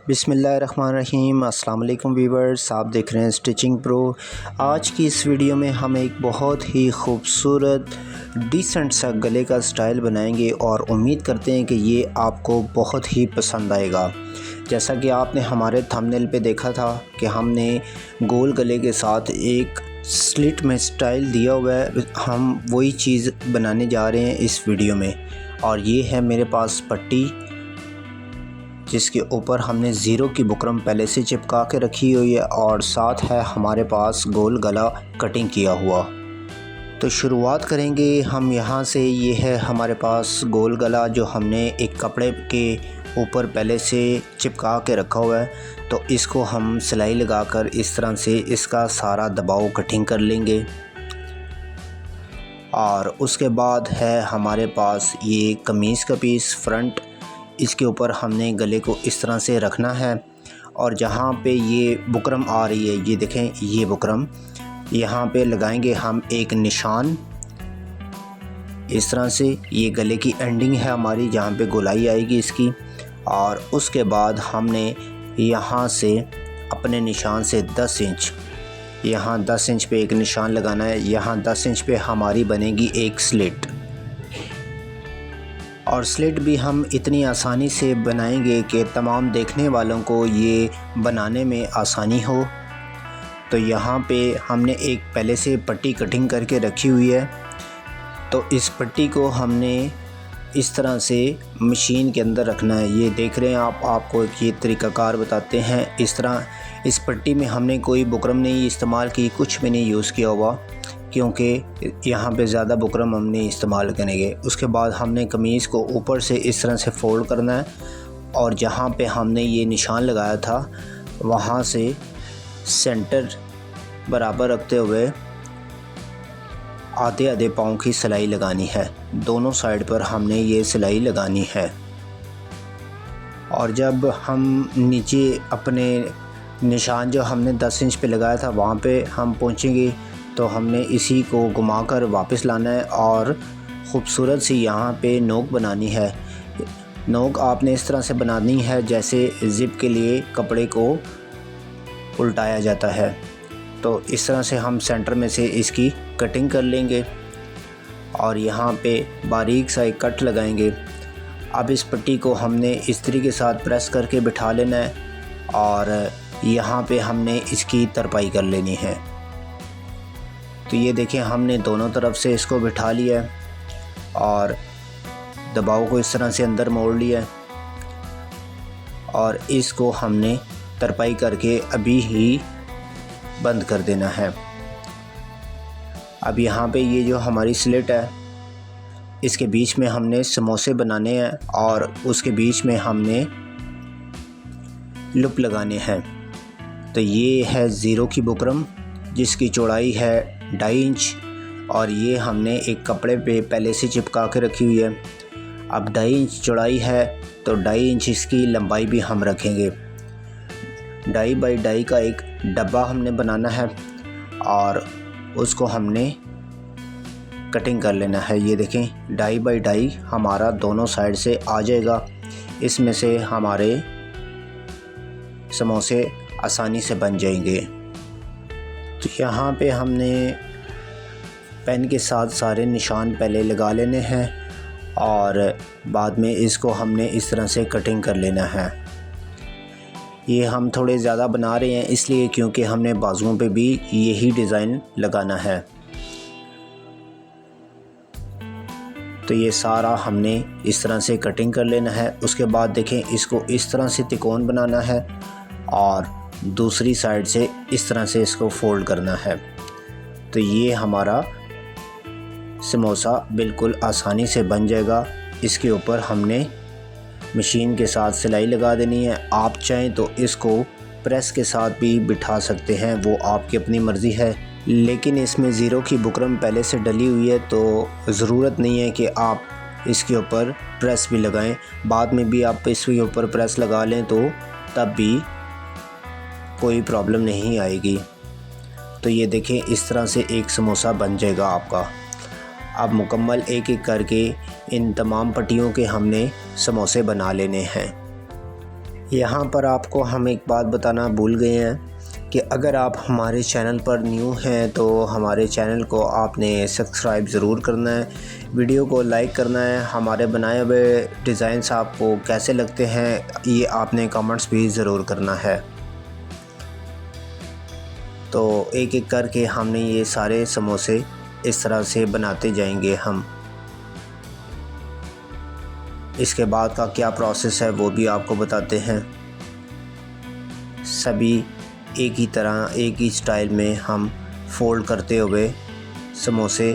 बिस्मिल्लाहिर्रहमानिर्रहीम। अस्सलाम वालेकुम व्यूअर्स, आप देख रहे हैं स्टिचिंग प्रो। आज की इस वीडियो में हम एक बहुत ही खूबसूरत डिसेंट सा गले का स्टाइल बनाएंगे और उम्मीद करते हैं कि ये आपको बहुत ही पसंद आएगा। जैसा कि आपने हमारे थंबनेल पे देखा था कि हमने गोल गले के साथ एक स्लिट में स्टाइल दिया हुआ है, हम वही चीज़ बनाने जा रहे हैं इस वीडियो में। और ये है मेरे पास पट्टी, जिसके ऊपर हमने ज़ीरो की बुकरम पहले से चिपका के रखी हुई है और साथ है हमारे पास गोल गला कटिंग किया हुआ। तो शुरुआत करेंगे हम यहाँ से। ये है हमारे पास गोल गला जो हमने एक कपड़े के ऊपर पहले से चिपका के रखा हुआ है। तो इसको हम सिलाई लगाकर इस तरह से इसका सारा दबाव कटिंग कर लेंगे। और उसके बाद है हमारे पास ये कमीज़ का पीस फ्रंट, इसके ऊपर हमने गले को इस तरह से रखना है। और जहाँ पे ये बुकरम आ रही है, ये देखें, ये बुकरम यहाँ पे लगाएंगे हम एक निशान इस तरह से। ये गले की एंडिंग है हमारी, जहाँ पे गोलाई आएगी इसकी। और उसके बाद हमने यहाँ से अपने निशान से 10 इंच, यहाँ 10 इंच पे एक निशान लगाना है। यहाँ 10 इंच पे हमारी बनेगी एक स्लिट। और स्लिट भी हम इतनी आसानी से बनाएंगे कि तमाम देखने वालों को ये बनाने में आसानी हो। तो यहाँ पे हमने एक पहले से पट्टी कटिंग करके रखी हुई है। तो इस पट्टी को हमने इस तरह से मशीन के अंदर रखना है। ये देख रहे हैं आप, आपको ये तरीक़ाकार बताते हैं। इस तरह इस पट्टी में हमने कोई बुकरम नहीं इस्तेमाल की, कुछ भी नहीं यूज़ किया हुआ, क्योंकि यहाँ पे ज़्यादा बुकरम हमने इस्तेमाल करेंगे। उसके बाद हमने कमीज़ को ऊपर से इस तरह से फ़ोल्ड करना है और जहाँ पे हमने ये निशान लगाया था वहाँ से सेंटर बराबर रखते हुए आधे आधे पाँव की सिलाई लगानी है। दोनों साइड पर हमने ये सिलाई लगानी है। और जब हम नीचे अपने निशान जो हमने 10 इंच पे लगाया था वहाँ पे हम पहुँचेंगे, तो हमने इसी को घुमाकर वापस लाना है और ख़ूबसूरत सी यहाँ पे नोक बनानी है। नोक आपने इस तरह से बनानी है जैसे ज़िप के लिए कपड़े को उल्टाया जाता है। तो इस तरह से हम सेंटर में से इसकी कटिंग कर लेंगे और यहाँ पे बारीक सा एक कट लगाएंगे। अब इस पट्टी को हमने इस्त्री के साथ प्रेस करके बिठा लेना है और यहाँ पे हमने इसकी तरपाई कर लेनी है। तो ये देखें, हमने दोनों तरफ से इसको बिठा लिया है और दबाव को इस तरह से अंदर मोड़ लिया है और इसको हमने तरपाई करके अभी ही बंद कर देना है। अब यहाँ पे ये जो हमारी स्लिट है, इसके बीच में हमने समोसे बनाने हैं और उसके बीच में हमने लुप लगाने हैं। तो ये है ज़ीरो की बुकरम, जिसकी चौड़ाई है 2.5 इंच और ये हमने एक कपड़े पे पहले से चिपका के रखी हुई है। अब 2.5 इंच चौड़ाई है तो 2.5 इंच इसकी लंबाई भी हम रखेंगे। 2.5 बाई 2.5 का एक डब्बा हमने बनाना है और उसको हमने कटिंग कर लेना है। ये देखें, 2.5 बाई 2.5 हमारा दोनों साइड से आ जाएगा। इसमें से हमारे समोसे आसानी से बन जाएंगे। तो यहाँ पे हमने पेन के साथ सारे निशान पहले लगा लेने हैं और बाद में इसको हमने इस तरह से कटिंग कर लेना है। ये हम थोड़े ज़्यादा बना रहे हैं इसलिए क्योंकि हमने बाजुओं पे भी यही डिज़ाइन लगाना है। तो ये सारा हमने इस तरह से कटिंग कर लेना है। उसके बाद देखें, इसको इस तरह से तिकोन बनाना है और दूसरी साइड से इस तरह से इसको फोल्ड करना है। तो ये हमारा समोसा बिल्कुल आसानी से बन जाएगा। इसके ऊपर हमने मशीन के साथ सिलाई लगा देनी है। आप चाहें तो इसको प्रेस के साथ भी बिठा सकते हैं, वो आपकी अपनी मर्ज़ी है। लेकिन इसमें ज़ीरो की बुकरम पहले से डली हुई है तो ज़रूरत नहीं है कि आप इसके ऊपर प्रेस भी लगाएं। बाद में भी आप इसके ऊपर प्रेस लगा लें तो तब भी कोई प्रॉब्लम नहीं आएगी। तो ये देखें, इस तरह से एक समोसा बन जाएगा आपका। अब मुकम्मल एक एक करके इन तमाम पट्टियों के हमने समोसे बना लेने हैं। यहाँ पर आपको हम एक बात बताना भूल गए हैं कि अगर आप हमारे चैनल पर न्यू हैं तो हमारे चैनल को आपने सब्सक्राइब ज़रूर करना है, वीडियो को लाइक करना है। हमारे बनाए हुए डिज़ाइंस आपको कैसे लगते हैं ये आपने कमेंट्स भी ज़रूर करना है। तो एक एक करके हमने ये सारे समोसे इस तरह से बनाते जाएंगे हम। इसके बाद का क्या प्रोसेस है वो भी आपको बताते हैं। सभी एक ही तरह एक ही स्टाइल में हम फोल्ड करते हुए समोसे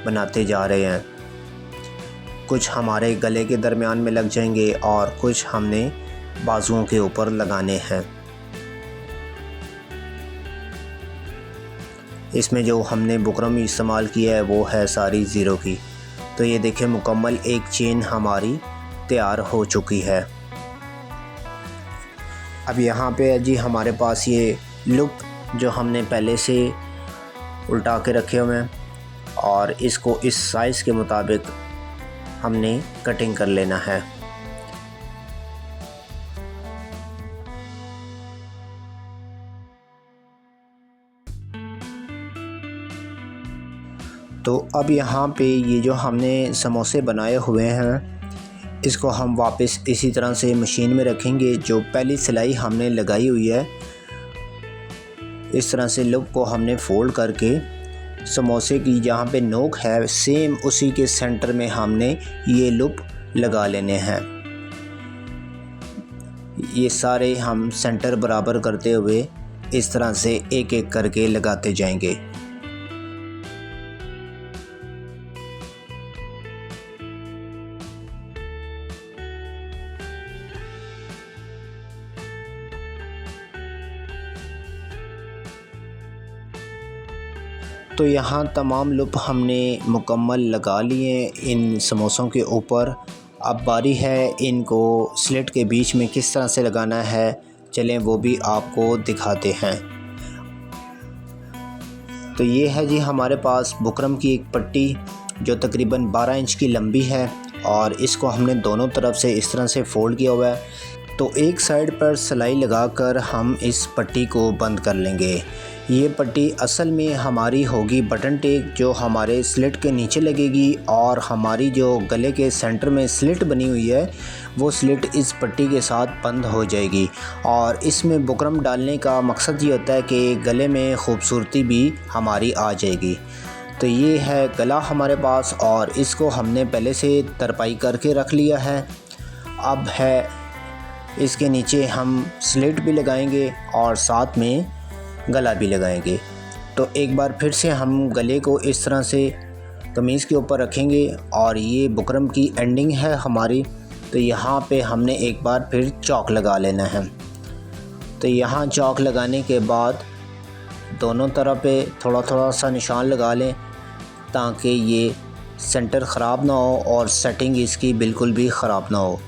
बनाते जा रहे हैं। कुछ हमारे गले के दरमियान में लग जाएंगे और कुछ हमने बाजुओं के ऊपर लगाने हैं। इसमें जो हमने बुकरम इस्तेमाल किया है वो है सारी ज़ीरो की। तो ये देखें मुकम्मल एक चेन हमारी तैयार हो चुकी है। अब यहाँ पे जी हमारे पास ये लुप जो हमने पहले से उल्टा के रखे हुए हैं और इसको इस साइज़ के मुताबिक हमने कटिंग कर लेना है। तो अब यहाँ पे ये जो हमने समोसे बनाए हुए हैं इसको हम वापस इसी तरह से मशीन में रखेंगे। जो पहली सिलाई हमने लगाई हुई है इस तरह से लुप को हमने फोल्ड करके समोसे की जहाँ पे नोक है सेम उसी के सेंटर में हमने ये लुप लगा लेने हैं। ये सारे हम सेंटर बराबर करते हुए इस तरह से एक एक करके लगाते जाएंगे। तो यहाँ तमाम लुप हमने मुकम्मल लगा लिए इन समोसों के ऊपर। अब बारी है इनको स्लिट के बीच में किस तरह से लगाना है, चलें वो भी आपको दिखाते हैं। तो ये है जी हमारे पास बुकरम की एक पट्टी जो तकरीबन 12 इंच की लंबी है और इसको हमने दोनों तरफ से इस तरह से फोल्ड किया हुआ है। तो एक साइड पर सिलाई लगाकर हम इस पट्टी को बंद कर लेंगे। ये पट्टी असल में हमारी होगी बटन टेक जो हमारे स्लिट के नीचे लगेगी और हमारी जो गले के सेंटर में स्लिट बनी हुई है वो स्लिट इस पट्टी के साथ बंद हो जाएगी। और इसमें बुकरम डालने का मकसद ये होता है कि गले में खूबसूरती भी हमारी आ जाएगी। तो ये है गला हमारे पास और इसको हमने पहले से तरपाई करके रख लिया है। अब है इसके नीचे हम स्लिट भी लगाएंगे और साथ में गला भी लगाएंगे। तो एक बार फिर से हम गले को इस तरह से कमीज़ के ऊपर रखेंगे और ये बुकरम की एंडिंग है हमारी। तो यहाँ पे हमने एक बार फिर चौक लगा लेना है। तो यहाँ चौक लगाने के बाद दोनों तरफ पे थोड़ा थोड़ा सा निशान लगा लें ताकि ये सेंटर ख़राब ना हो और सेटिंग इसकी बिल्कुल भी ख़राब ना हो।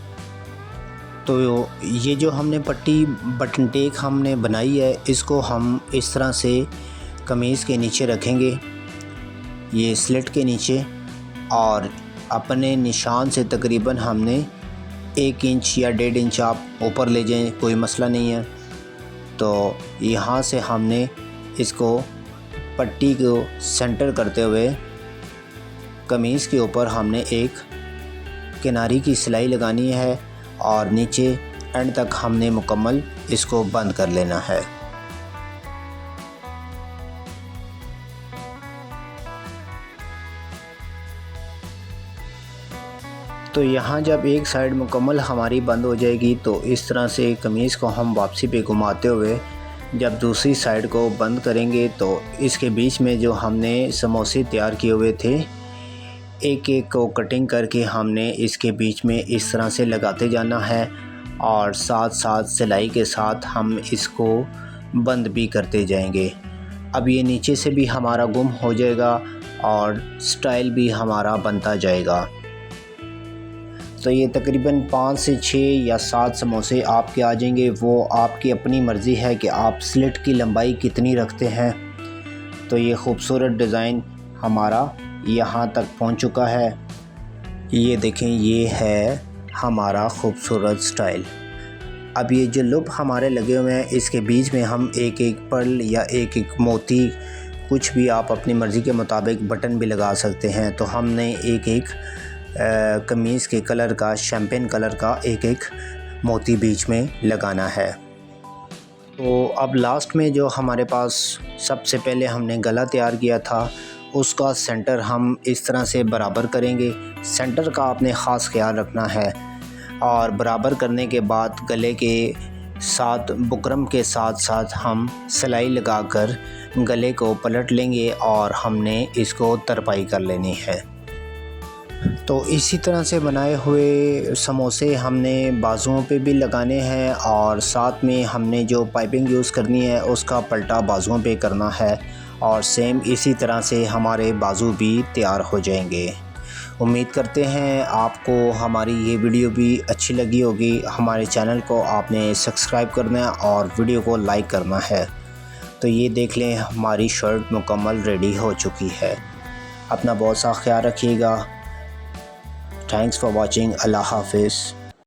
तो ये जो हमने पट्टी बटन टेक हमने बनाई है इसको हम इस तरह से कमीज़ के नीचे रखेंगे, ये स्लिट के नीचे, और अपने निशान से तकरीबन हमने 1 इंच या 1.5 इंच आप ऊपर ले जाएं, कोई मसला नहीं है। तो यहाँ से हमने इसको पट्टी को सेंटर करते हुए कमीज़ के ऊपर हमने एक किनारी की सिलाई लगानी है और नीचे एंड तक हमने मुकम्मल इसको बंद कर लेना है। तो यहाँ जब एक साइड मुकम्मल हमारी बंद हो जाएगी तो इस तरह से कमीज़ को हम वापसी पे घुमाते हुए जब दूसरी साइड को बंद करेंगे तो इसके बीच में जो हमने समोसे तैयार किए हुए थे एक एक को कटिंग करके हमने इसके बीच में इस तरह से लगाते जाना है और साथ साथ सिलाई के साथ हम इसको बंद भी करते जाएंगे। अब ये नीचे से भी हमारा गुम हो जाएगा और स्टाइल भी हमारा बनता जाएगा। तो ये तकरीबन 5 से 6 या 7 समोसे आपके आ जाएंगे। वो आपकी अपनी मर्ज़ी है कि आप स्लिट की लंबाई कितनी रखते हैं। तो ये ख़ूबसूरत डिज़ाइन हमारा यहाँ तक पहुँच चुका है। ये देखें, ये है हमारा ख़ूबसूरत स्टाइल। अब ये जो लुप हमारे लगे हुए हैं इसके बीच में हम एक एक पर्ल या एक एक मोती, कुछ भी आप अपनी मर्ज़ी के मुताबिक बटन भी लगा सकते हैं। तो हमने एक एक कमीज़ के कलर का, शैम्पेन कलर का एक एक मोती बीच में लगाना है। तो अब लास्ट में जो हमारे पास सबसे पहले हमने गला तैयार किया था उसका सेंटर हम इस तरह से बराबर करेंगे। सेंटर का आपने ख़ास ख्याल रखना है और बराबर करने के बाद गले के साथ बुकरम के साथ साथ हम सिलाई लगाकर गले को पलट लेंगे और हमने इसको तरपाई कर लेनी है। तो इसी तरह से बनाए हुए समोसे हमने बाजुओं पे भी लगाने हैं और साथ में हमने जो पाइपिंग यूज़ करनी है उसका पलटा बाजुओं पे करना है और सेम इसी तरह से हमारे बाजू भी तैयार हो जाएंगे। उम्मीद करते हैं आपको हमारी ये वीडियो भी अच्छी लगी होगी। हमारे चैनल को आपने सब्सक्राइब करना है और वीडियो को लाइक करना है। तो ये देख लें, हमारी शर्ट मुकम्मल रेडी हो चुकी है। अपना बहुत सा ख्याल रखिएगा। Thanks for watching. अल्लाह हाफिज़।